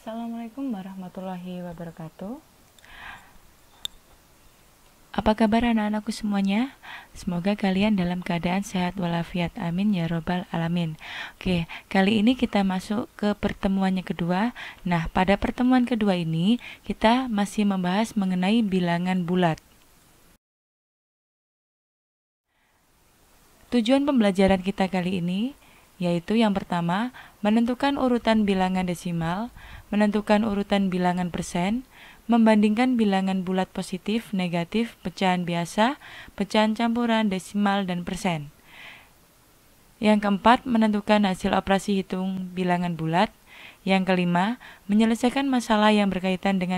Assalamualaikum warahmatullahi wabarakatuh. Apa kabar anak-anakku semuanya? Semoga kalian dalam keadaan sehat walafiat. Amin ya robbal alamin. Oke, kali ini kita masuk ke pertemuannya kedua. Nah, pada pertemuan kedua ini kita masih membahas mengenai bilangan bulat. Tujuan pembelajaran kita kali ini yaitu yang pertama, menentukan urutan bilangan desimal, menentukan urutan bilangan persen, membandingkan bilangan bulat positif, negatif, pecahan biasa, pecahan campuran, desimal, dan persen. Yang keempat, menentukan hasil operasi hitung bilangan bulat. Yang kelima, menyelesaikan masalah yang berkaitan dengan.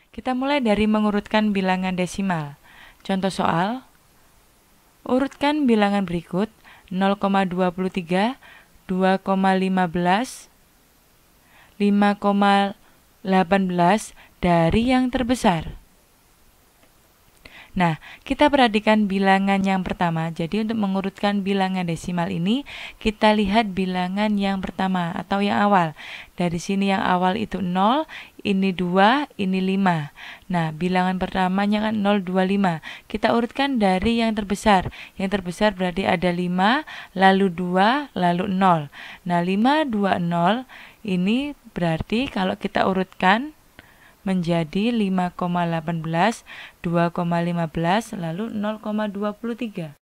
Kita mulai dari mengurutkan bilangan desimal. Contoh soal, urutkan bilangan berikut 0,23, 2,15, 5,18 dari yang terbesar. Nah, kita perhatikan bilangan yang pertama. Jadi untuk mengurutkan bilangan desimal ini, kita lihat bilangan yang pertama atau yang awal. Dari sini yang awal itu 0, ini 2, ini 5. Nah, bilangan pertamanya kan 025. Kita urutkan dari yang terbesar. Yang terbesar berarti ada 5, lalu 2, lalu 0. Nah, 5, 2, 0 ini berarti kalau kita urutkan menjadi 5,18, 2,15, lalu 0,23.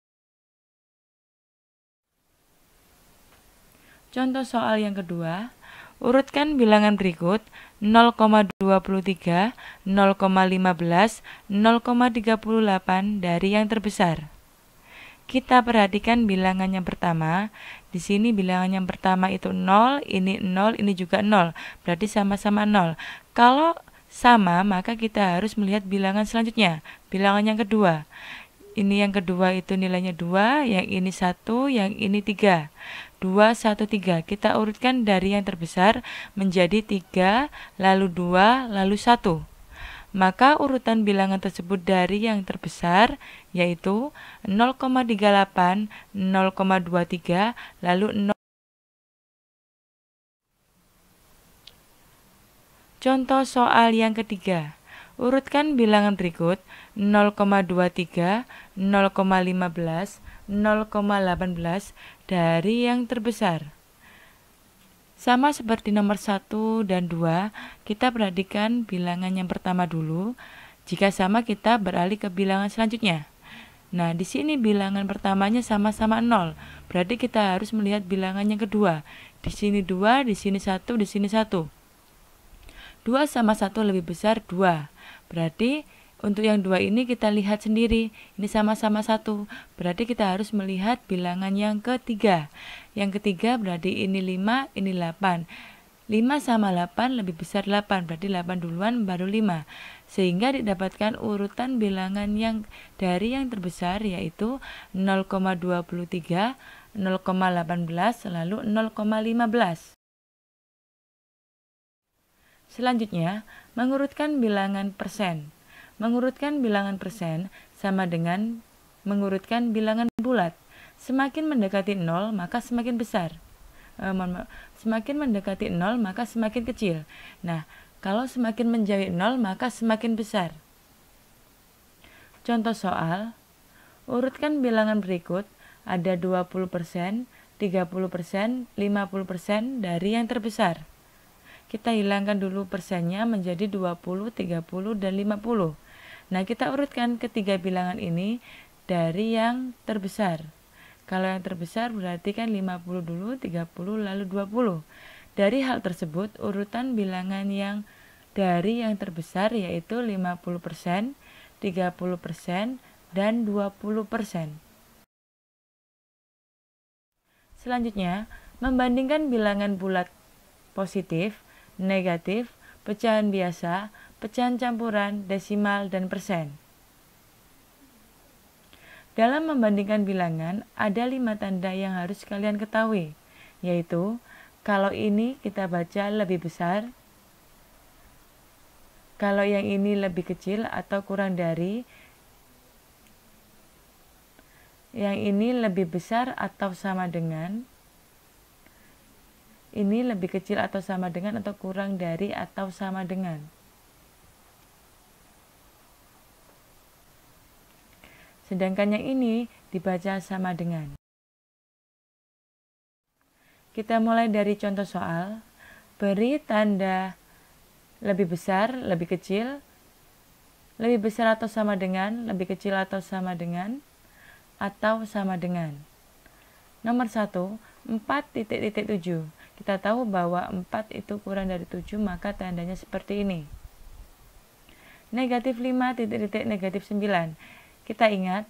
Contoh soal yang kedua, urutkan bilangan berikut 0,23, 0,15, 0,38 dari yang terbesar. Kita perhatikan bilangan yang pertama. Di sini bilangan yang pertama itu 0, ini juga 0. Berarti sama-sama 0. Kalau sama, maka kita harus melihat bilangan selanjutnya, bilangan yang kedua. Ini yang kedua itu nilainya 2, yang ini 1, yang ini 3. 2, 1, 3. Kita urutkan dari yang terbesar menjadi 3, lalu 2, lalu 1. Maka urutan bilangan tersebut dari yang terbesar yaitu 0,38, 0,23, lalu 0. Contoh soal yang ketiga, urutkan bilangan berikut 0,23, 0,15, 0,18 dari yang terbesar. Sama seperti nomor 1 dan 2, kita perhatikan bilangan yang pertama dulu. Jika sama, kita beralih ke bilangan selanjutnya. Nah, di sini bilangan pertamanya sama-sama 0. Berarti kita harus melihat bilangan yang kedua. Di sini 2, di sini 1, di sini 1. 2 sama 1 lebih besar 2. Berarti untuk yang 2 ini kita lihat sendiri. Ini sama-sama 1. Berarti kita harus melihat bilangan yang ketiga. Yang ketiga berarti ini 5, ini 8. 5 sama 8 lebih besar 8. Berarti 8 duluan baru 5. Sehingga didapatkan urutan bilangan yang dari yang terbesar yaitu 0,23, 0,18, lalu 0,15. Selanjutnya, mengurutkan bilangan persen. Mengurutkan bilangan persen sama dengan mengurutkan bilangan bulat. Semakin mendekati 0, maka semakin besar. Semakin mendekati 0, maka semakin kecil. Nah, kalau semakin menjauhi 0, maka semakin besar. Contoh soal, urutkan bilangan berikut, ada 20%, 30%, 50% dari yang terbesar. Kita hilangkan dulu persennya menjadi 20, 30, dan 50. Nah, kita urutkan ketiga bilangan ini dari yang terbesar. Kalau yang terbesar berarti kan 50 dulu, 30, lalu 20. Dari hal tersebut, urutan bilangan yang dari yang terbesar yaitu 50%, 30%, dan 20%. Selanjutnya, membandingkan bilangan bulat positif, negatif, pecahan biasa, pecahan campuran, desimal, dan persen. Dalam membandingkan bilangan, ada 5 tanda yang harus kalian ketahui, yaitu kalau ini kita baca lebih besar, kalau yang ini lebih kecil atau kurang dari, yang ini lebih besar atau sama dengan, ini lebih kecil atau sama dengan atau kurang dari atau sama dengan. Sedangkan yang ini dibaca sama dengan. Kita mulai dari contoh soal. Beri tanda lebih besar, lebih kecil, lebih besar atau sama dengan, lebih kecil atau sama dengan, atau sama dengan. Nomor 1, 4.7. Kita tahu bahwa 4 itu kurang dari 7, maka tandanya seperti ini. Negatif 5, negatif 9. Kita ingat,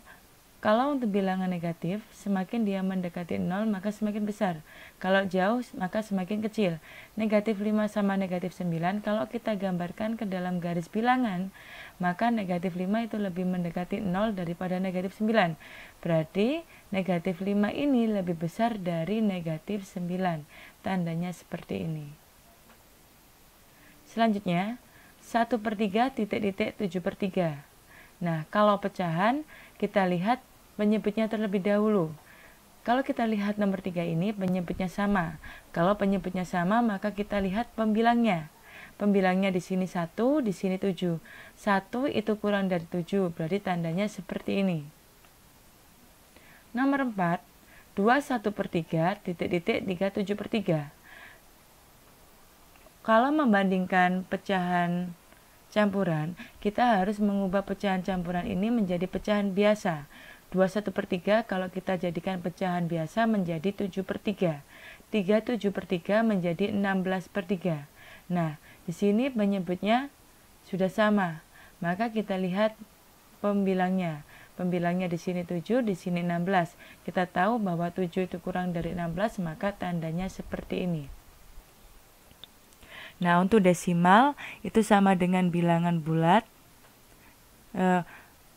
kalau untuk bilangan negatif, semakin dia mendekati 0, maka semakin besar. Kalau jauh, maka semakin kecil. Negatif 5 sama negatif 9, kalau kita gambarkan ke dalam garis bilangan, maka negatif 5 itu lebih mendekati 0 daripada negatif 9. Berarti negatif 5 ini lebih besar dari negatif 9. Tandanya seperti ini. Selanjutnya, 1/3 7/3. Nah, kalau pecahan, kita lihat penyebutnya terlebih dahulu. Kalau kita lihat nomor 3 ini, penyebutnya sama. Kalau penyebutnya sama, maka kita lihat pembilangnya. Pembilangnya di sini 1, di sini 7. 1 itu kurang dari 7, berarti tandanya seperti ini. Nomor 4, 21/3, 37/3. Kalau membandingkan pecahan campuran, kita harus mengubah pecahan campuran ini menjadi pecahan biasa. 21/3 kalau kita jadikan pecahan biasa menjadi 7/3. 37/3 menjadi 16/3. Nah, di sini penyebutnya sudah sama. Maka kita lihat pembilangnya. Pembilangnya di sini 7, di sini 16. Kita tahu bahwa 7 itu kurang dari 16, maka tandanya seperti ini. Nah, untuk desimal itu sama dengan bilangan bulat.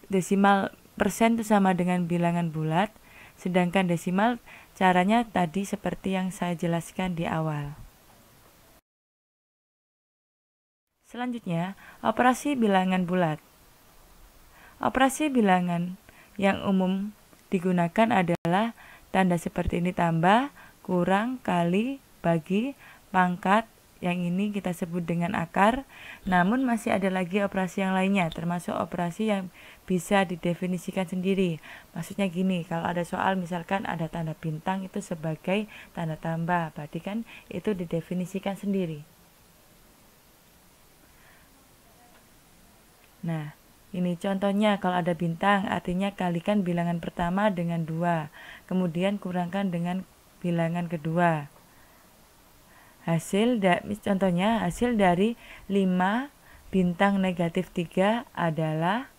Desimal persen itu sama dengan bilangan bulat, sedangkan desimal caranya tadi seperti yang saya jelaskan di awal. Selanjutnya, operasi bilangan bulat. Operasi bilangan yang umum digunakan adalah tanda seperti ini: tambah, kurang, kali, bagi, pangkat. Yang ini kita sebut dengan akar. Namun masih ada lagi operasi yang lainnya, termasuk operasi yang bisa didefinisikan sendiri. Maksudnya gini, kalau ada soal misalkan ada tanda bintang itu sebagai tanda tambah, berarti kan itu didefinisikan sendiri. Nah, ini contohnya, kalau ada bintang artinya kalikan bilangan pertama dengan 2, kemudian kurangkan dengan bilangan kedua. Contohnya hasil dari 5 bintang negatif 3 adalah,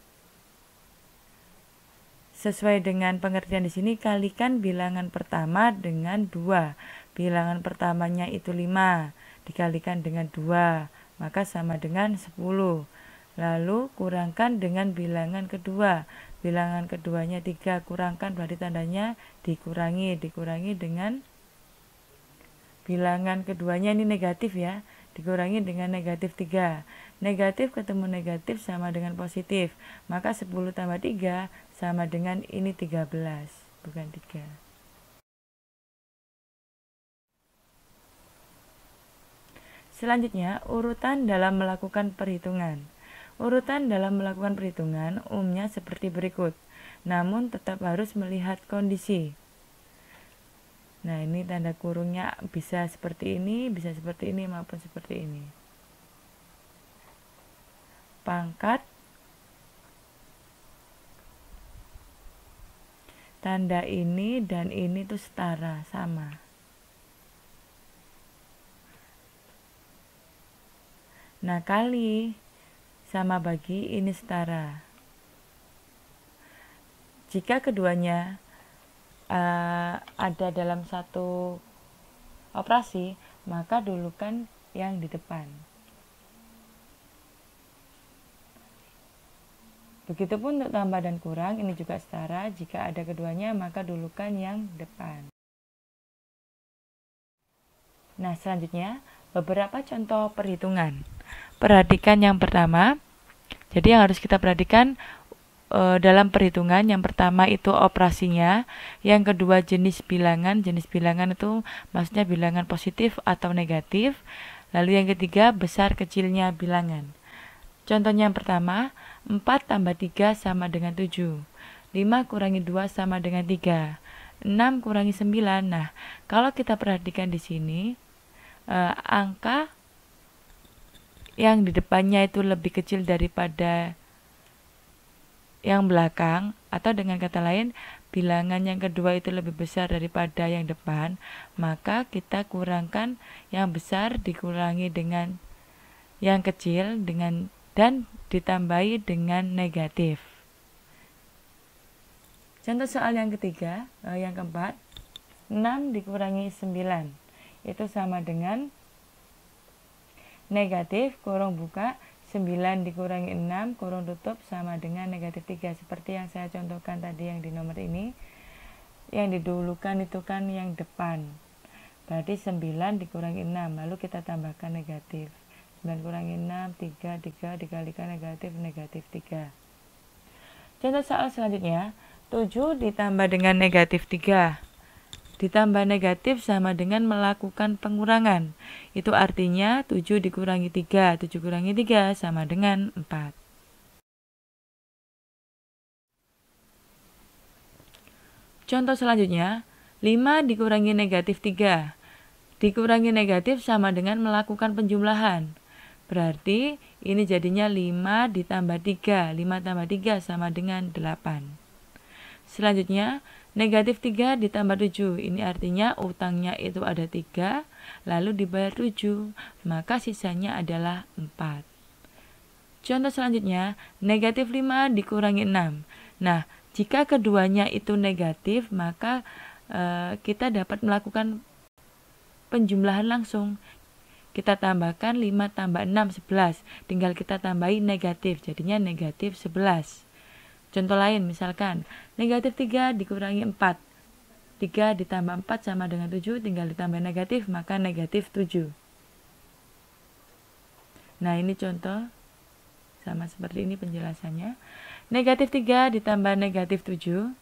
sesuai dengan pengertian di sini, kalikan bilangan pertama dengan 2. Bilangan pertamanya itu 5 dikalikan dengan 2, maka sama dengan 10. Lalu kurangkan dengan bilangan kedua. Bilangan keduanya 3, kurangkan berarti tandanya dikurangi dengan bilangan keduanya ini negatif ya, dikurangi dengan negatif 3. Negatif ketemu negatif sama dengan positif, maka 10 tambah 3 sama dengan ini 13, bukan 3. Selanjutnya, urutan dalam melakukan perhitungan. Urutan dalam melakukan perhitungan umumnya seperti berikut, namun tetap harus melihat kondisi. Nah, ini tanda kurungnya bisa seperti ini, maupun seperti ini. Pangkat, tanda ini dan ini tuh setara, sama. Nah, kali sama bagi ini setara. Jika keduanya ada dalam satu operasi, maka dulukan yang di depan. Begitupun untuk tambah dan kurang, ini juga setara. Jika ada keduanya, maka dulukan yang depan. Nah, selanjutnya beberapa contoh perhitungan. Perhatikan yang pertama. Jadi yang harus kita perhatikan, dalam perhitungan. Yang pertama itu operasinya, yang kedua jenis bilangan. Jenis bilangan itu maksudnya bilangan positif atau negatif. Lalu yang ketiga besar kecilnya bilangan. Contohnya yang pertama, 4 tambah 3 sama dengan 7. 5 kurangi 2 sama dengan 3. 6 kurangi 9. Nah, kalau kita perhatikan di sini, angka yang di depannya itu lebih kecil daripada yang belakang, atau dengan kata lain bilangan yang kedua itu lebih besar daripada yang depan, maka kita kurangkan yang besar dikurangi dengan yang kecil dan ditambahi dengan negatif. Contoh soal yang ketiga, yang keempat, 6 dikurangi 9 itu sama dengan negatif kurung buka 9 dikurangi 6 kurung tutup sama dengan negatif 3. Seperti yang saya contohkan tadi yang di nomor ini, yang didahulukan itu kan yang depan, berarti 9 dikurangi 6, lalu kita tambahkan negatif. 9 kurangi 6, 3 dikalikan negatif 3. Contoh soal selanjutnya, 7 ditambah dengan negatif 3 ditambah negatif sama dengan melakukan pengurangan. Itu artinya 7 dikurangi 3, 7 kurangi 3 sama dengan 4. Contoh selanjutnya, 5 dikurangi negatif 3 dikurangi negatif sama dengan melakukan penjumlahan. Berarti ini jadinya 5 ditambah 3, 5 tambah 3 sama dengan 8. Selanjutnya, negatif 3 ditambah 7, ini artinya utangnya itu ada 3, lalu dibayar 7, maka sisanya adalah 4. Contoh selanjutnya, negatif 5 dikurangi 6. Nah, jika keduanya itu negatif, maka kita dapat melakukan penjumlahan langsung. Kita tambahkan 5 tambah 6, 11, tinggal kita tambahi negatif, jadinya negatif 11. Contoh lain, misalkan negatif 3 dikurangi 4. 3 ditambah 4 sama dengan 7, tinggal ditambah negatif, maka negatif 7. Nah, ini contoh, sama seperti ini penjelasannya. Negatif 3 ditambah negatif 7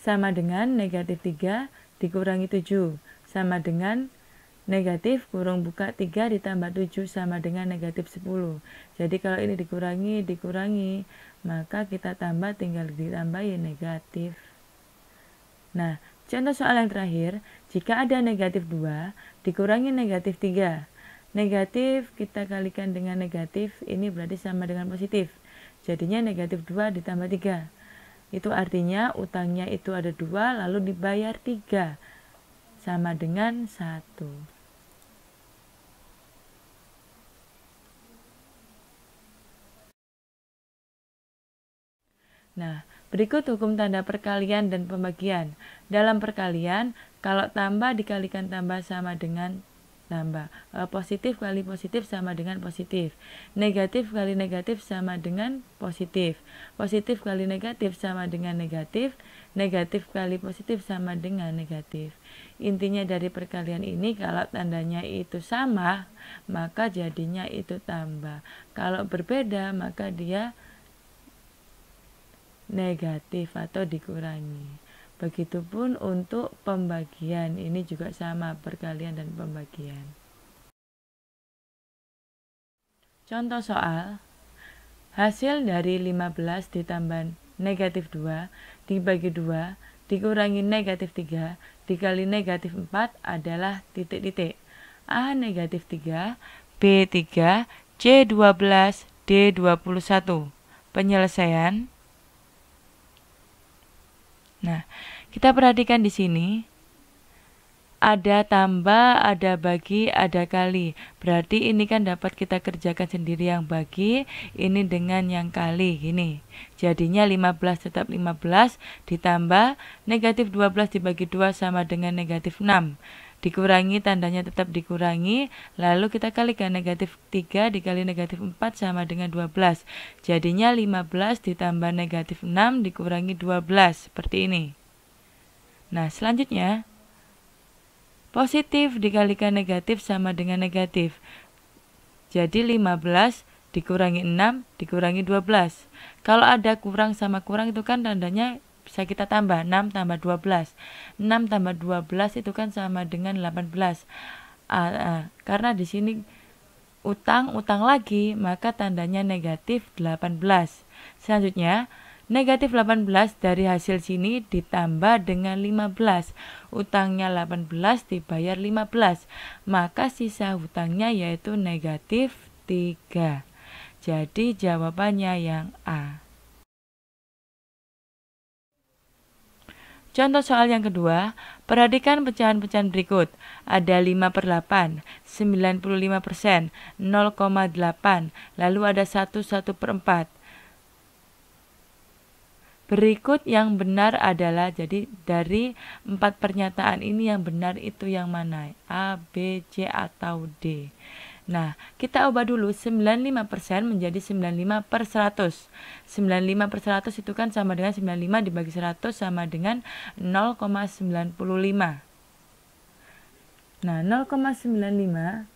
sama dengan negatif 3 dikurangi 7, sama dengan negatif kurung buka 3 ditambah 7 sama dengan negatif 10. Jadi kalau ini dikurangi, maka kita tambah, tinggal ditambahi negatif. Nah, contoh soal yang terakhir, jika ada negatif 2 dikurangi negatif 3. Negatif kita kalikan dengan negatif, ini berarti sama dengan positif. Jadinya negatif 2 ditambah 3. Itu artinya utangnya itu ada 2, lalu dibayar 3. Sama dengan 1. Nah, berikut hukum tanda perkalian dan pembagian. Dalam perkalian, kalau tambah dikalikan tambah sama dengan tambah. Positif kali positif sama dengan positif. Negatif kali negatif sama dengan positif. Positif kali negatif sama dengan negatif. Negatif kali positif sama dengan negatif. Intinya dari perkalian ini, kalau tandanya itu sama, maka jadinya itu tambah. Kalau berbeda, maka dia negatif atau dikurangi. Begitupun untuk pembagian, ini juga sama, perkalian dan pembagian. Contoh soal, hasil dari 15 ditambah negatif 2 dibagi 2 dikurangi negatif 3 dikali negatif 4 adalah titik-titik. A negatif 3, B 3, C 12, D 21. Penyelesaian. Nah, kita perhatikan di sini. Ada tambah, ada bagi, ada kali. Berarti ini kan dapat kita kerjakan sendiri yang bagi, ini dengan yang kali, gini. Jadinya 15 tetap 15, ditambah negatif 12 dibagi 2 sama dengan negatif 6. Dikurangi, tandanya tetap dikurangi, lalu kita kalikan negatif 3 dikali negatif 4 sama dengan 12. Jadinya 15 ditambah negatif 6 dikurangi 12, seperti ini. Nah, selanjutnya, positif dikalikan negatif sama dengan negatif. Jadi 15 dikurangi 6 dikurangi 12. Kalau ada kurang sama kurang itu kan tandanya bisa kita tambah 6 tambah 12. 6 tambah 12 itu kan sama dengan 18. Karena di sini utang lagi, maka tandanya negatif 18. Selanjutnya, negatif 18 dari hasil sini ditambah dengan 15. Utangnya 18 dibayar 15. Maka sisa hutangnya yaitu negatif 3. Jadi jawabannya yang A. Contoh soal yang kedua, perhatikan pecahan-pecahan berikut. Ada 5/8, 95%, 0,8, lalu ada 1/4. Berikut yang benar adalah, jadi dari 4 pernyataan ini yang benar itu yang mana? A, B, C, atau D. Nah, kita ubah dulu 95% menjadi 95/100. 95/100 itu kan sama dengan 95 dibagi 100 sama dengan 0,95. Nah, 0,95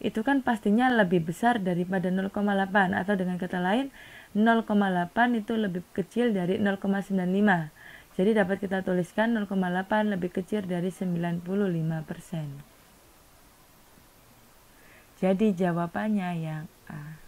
itu kan pastinya lebih besar daripada 0,8, atau dengan kata lain 0,8 itu lebih kecil dari 0,95. Jadi dapat kita tuliskan 0,8 lebih kecil dari 95%. Jadi jawabannya yang A.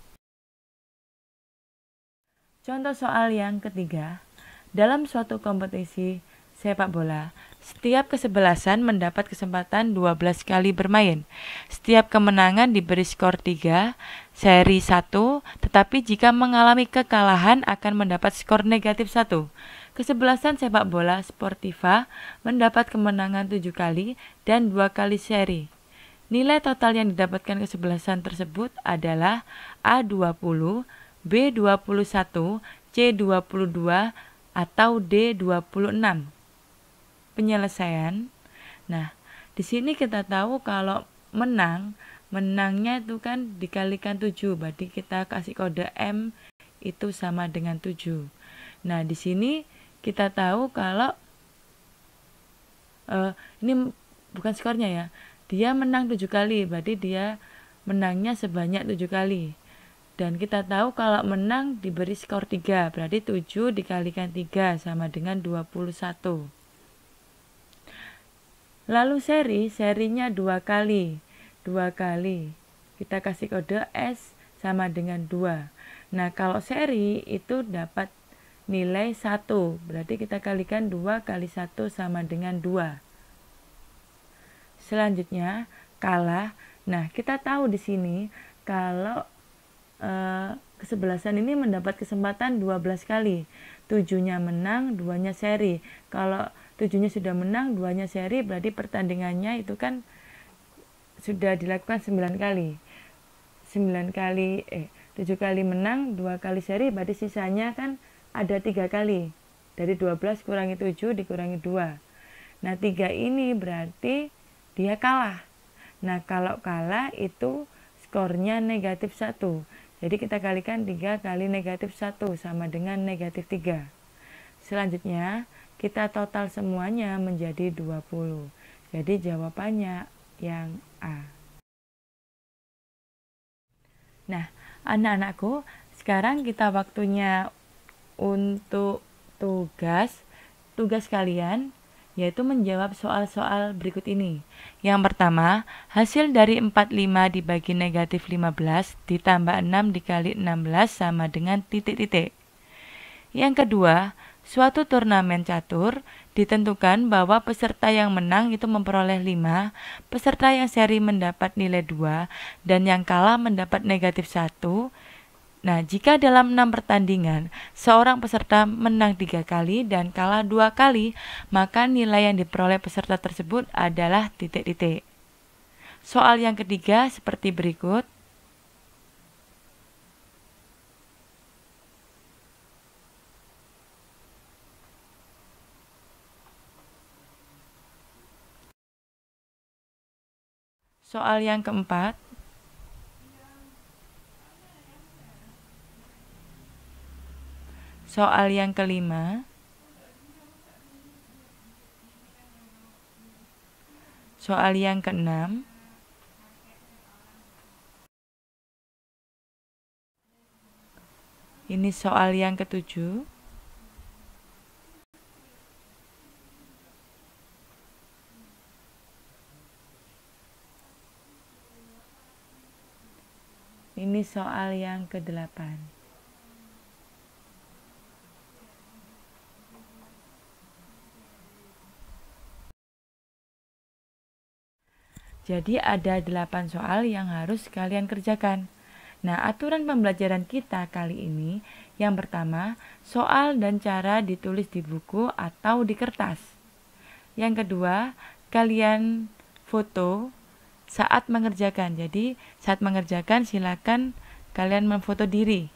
Contoh soal yang ketiga. Dalam suatu kompetisi sepak bola, setiap kesebelasan mendapat kesempatan 12 kali bermain. Setiap kemenangan diberi skor 3, seri 1, tetapi jika mengalami kekalahan akan mendapat skor negatif 1. Kesebelasan sepak bola Sportiva mendapat kemenangan 7 kali dan 2 kali seri. Nilai total yang didapatkan kesebelasan tersebut adalah A20, B21, C22, atau D26. Penyelesaian. Nah, di sini kita tahu kalau menangnya itu kan dikalikan 7, berarti kita kasih kode M itu sama dengan 7. Nah, di sini kita tahu kalau ini bukan skornya ya. Dia menang 7 kali, berarti dia menangnya sebanyak 7 kali. Dan kita tahu kalau menang diberi skor 3, berarti 7 dikalikan 3 sama dengan 21. Lalu serinya 2 kali. 2 kali. Kita kasih kode S sama dengan 2. Nah, kalau seri itu dapat nilai 1, berarti kita kalikan 2 kali 1 sama dengan 2. Selanjutnya, kalah. Nah, kita tahu di sini kalau kesebelasan ini mendapat kesempatan 12 kali. 7-nya menang, 2-nya seri. Kalau 7-nya sudah menang, 2-nya seri, berarti pertandingannya itu kan sudah dilakukan 9 kali. 7 kali menang, 2 kali seri, berarti sisanya kan ada 3 kali. Dari 12 kurangi 7 dikurangi 2. Nah, 3 ini berarti dia kalah. Nah, kalau kalah itu skornya negatif 1. Jadi kita kalikan 3 kali negatif 1 sama dengan negatif 3. Selanjutnya, kita total semuanya menjadi 20. Jadi jawabannya yang A. Nah, anak-anakku, sekarang kita waktunya untuk tugas kalian, yaitu menjawab soal-soal berikut ini. Yang pertama, hasil dari 45 dibagi negatif 15 ditambah 6 dikali 16 sama dengan titik-titik. Yang kedua, suatu turnamen catur ditentukan bahwa peserta yang menang itu memperoleh 5, peserta yang seri mendapat nilai 2, dan yang kalah mendapat negatif 1. Nah, jika dalam 6 pertandingan, seorang peserta menang 3 kali dan kalah 2 kali, maka nilai yang diperoleh peserta tersebut adalah titik-titik. Soal yang ketiga seperti berikut. Soal yang keempat. Soal yang kelima. Soal yang keenam. Ini soal yang ketujuh. Ini soal yang ke-8. Jadi ada 8 soal yang harus kalian kerjakan. Nah, aturan pembelajaran kita kali ini, yang pertama, soal dan cara ditulis di buku atau di kertas. Yang kedua, kalian foto saat mengerjakan. Jadi, saat mengerjakan silakan kalian memfoto diri.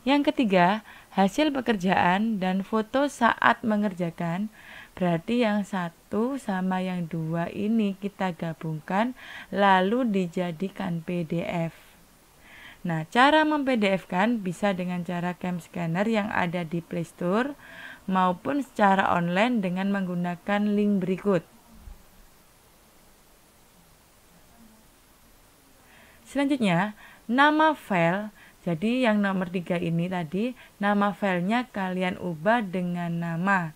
Yang ketiga, hasil pekerjaan dan foto saat mengerjakan. Berarti yang satu sama yang dua ini kita gabungkan lalu dijadikan PDF. Nah, cara mem-PDF-kan bisa dengan cara Cam Scanner yang ada di Play Store maupun secara online dengan menggunakan link berikut. Selanjutnya, nama file. Jadi yang nomor 3 ini tadi, nama filenya kalian ubah dengan nama.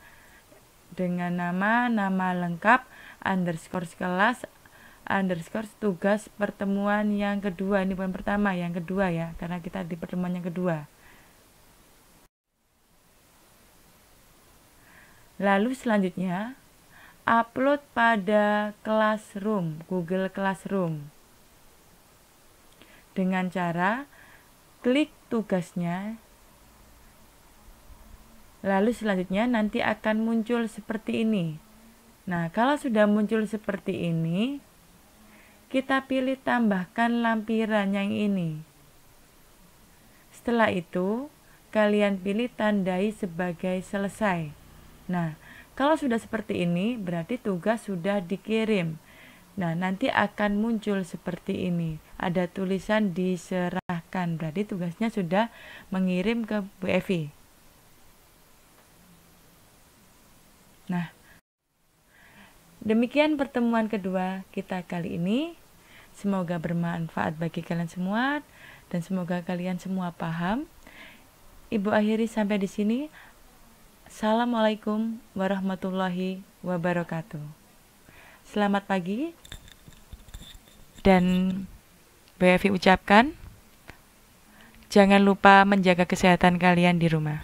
Dengan nama lengkap, underscore kelas, underscore tugas pertemuan yang kedua. Ini bukan pertama, yang kedua ya, karena kita di pertemuan yang kedua. Lalu selanjutnya, upload pada Classroom, Google Classroom. Dengan cara klik tugasnya. Lalu selanjutnya nanti akan muncul seperti ini. Nah, kalau sudah muncul seperti ini, kita pilih tambahkan lampiran yang ini. Setelah itu, kalian pilih tandai sebagai selesai. Nah, kalau sudah seperti ini, berarti tugas sudah dikirim. Nah, nanti akan muncul seperti ini. Ada tulisan diserahkan, berarti tugasnya sudah mengirim ke Bu Evi. Nah, demikian pertemuan kedua kita kali ini. Semoga bermanfaat bagi kalian semua dan semoga kalian semua paham. Ibu akhiri sampai di sini. Assalamualaikum warahmatullahi wabarakatuh. Selamat pagi dan Bu Evi ucapkan jangan lupa menjaga kesehatan kalian di rumah.